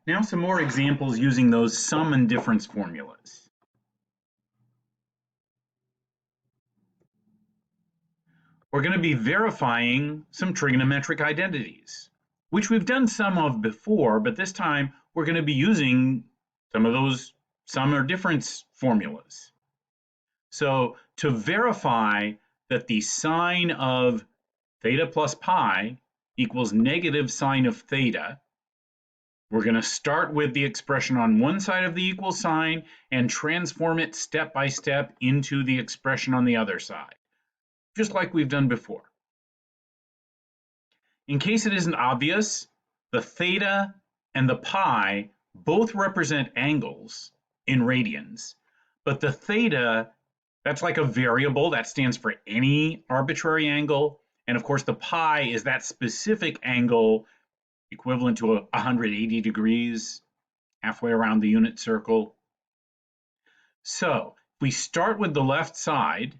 Now some more examples using those sum and difference formulas. We're going to be verifying some trigonometric identities, which we've done some of before, but this time we're going to be using some of those sum or difference formulas. So to verify that the sine of theta plus pi equals negative sine of theta, we're going to start with the expression on one side of the equal sign and transform it step by step into the expression on the other side, just like we've done before. In case it isn't obvious, the theta and the pi both represent angles in radians, but the theta, that's like a variable that stands for any arbitrary angle, and of course the pi is that specific angle equivalent to 180 degrees, halfway around the unit circle. So if we start with the left side,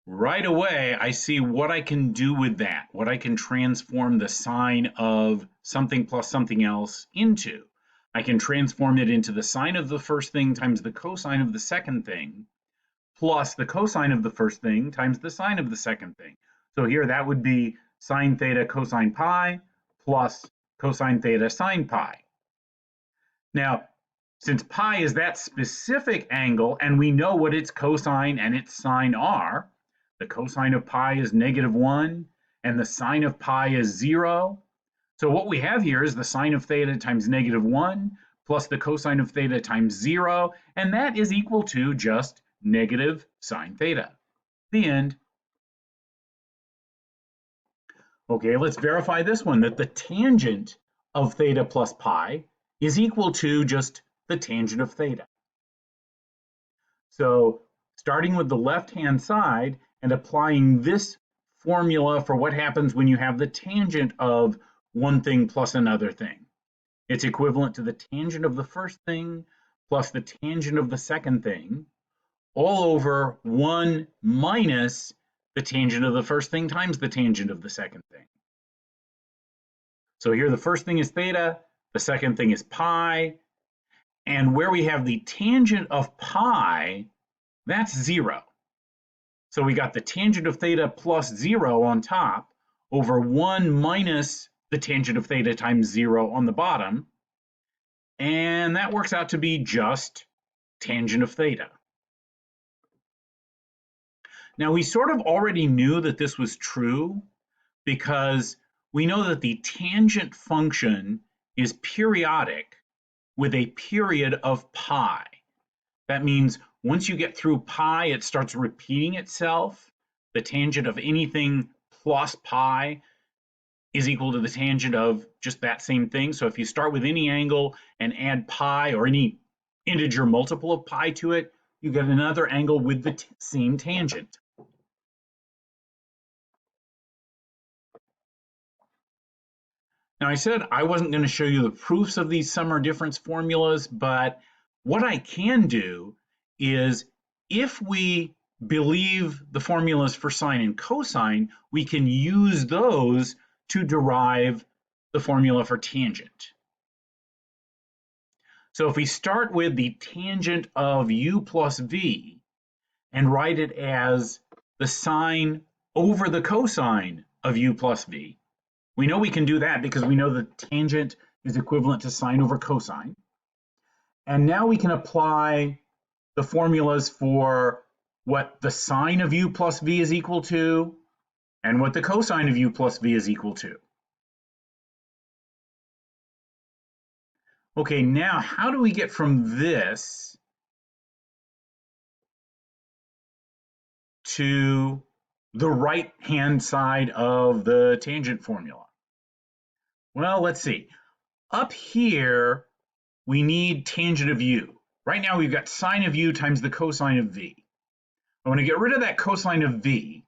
right away I see what I can do with that, what I can transform the sine of something plus something else into. I can transform it into the sine of the first thing times the cosine of the second thing, plus the cosine of the first thing times the sine of the second thing. So here that would be sine theta cosine pi plus cosine theta sine pi. Now, since pi is that specific angle and we know what its cosine and its sine are, the cosine of pi is -1 and the sine of pi is 0. So what we have here is the sine of theta times -1 plus the cosine of theta times 0, and that is equal to just negative sine theta. The end. Okay, let's verify this one, that the tangent of theta plus pi is equal to just the tangent of theta. So starting with the left-hand side and applying this formula for what happens when you have the tangent of one thing plus another thing. It's equivalent to the tangent of the first thing plus the tangent of the second thing, all over 1 minus the tangent of the first thing times the tangent of the second thing. So here the first thing is theta, the second thing is pi, and where we have the tangent of pi, that's 0. So we got the tangent of theta plus 0 on top over 1 minus the tangent of theta times 0 on the bottom, and that works out to be just tangent of theta. Now we sort of already knew that this was true because we know that the tangent function is periodic with a period of pi. That means once you get through pi, it starts repeating itself. The tangent of anything plus pi is equal to the tangent of just that same thing. So if you start with any angle and add pi or any integer multiple of pi to it, you get another angle with the same tangent. Now I said I wasn't going to show you the proofs of these sum or difference formulas, but what I can do is if we believe the formulas for sine and cosine, we can use those to derive the formula for tangent. So if we start with the tangent of u plus v and write it as the sine over the cosine of u plus v, we know we can do that because we know the tangent is equivalent to sine over cosine. And now we can apply the formulas for what the sine of u plus v is equal to and what the cosine of u plus v is equal to. Okay, now how do we get from this to the right-hand side of the tangent formula? Well, let's see. Up here, we need tangent of u. Right now, we've got sine of u times the cosine of v. I want to get rid of that cosine of v.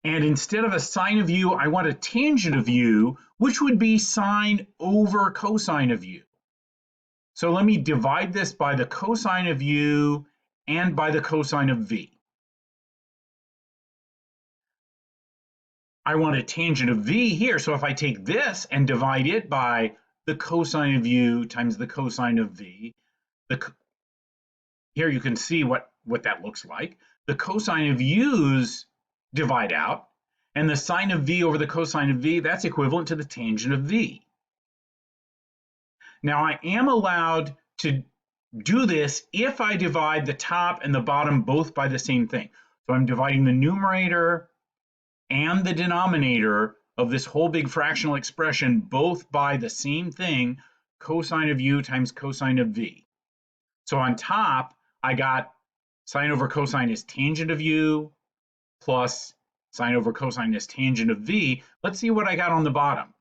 And instead of a sine of u, I want a tangent of u, which would be sine over cosine of u. So let me divide this by the cosine of u and by the cosine of v. I want a tangent of v here. So if I take this and divide it by the cosine of u times the cosine of v, here you can see what that looks like. The cosine of u's divide out, and the sine of v over the cosine of v, that's equivalent to the tangent of v. Now I am allowed to do this if I divide the top and the bottom both by the same thing. So I'm dividing the numerator and the denominator of this whole big fractional expression both by the same thing, cosine of u times cosine of v. So on top, I got sine over cosine is tangent of u plus sine over cosine is tangent of v. Let's see what I got on the bottom.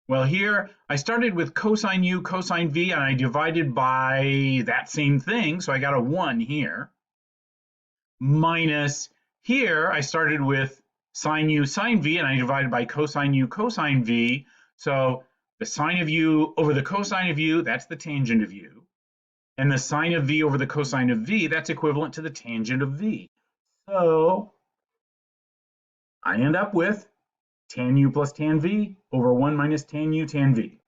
Well, here I started with cosine u, cosine v, and I divided by that same thing, so I got a 1 here. Minus here, I started with sine u, sine v, and I divided by cosine u, cosine v. So the sine of u over the cosine of u, that's the tangent of u. And the sine of v over the cosine of v, that's equivalent to the tangent of v. So I end up with tan u plus tan v over 1 minus tan u tan v.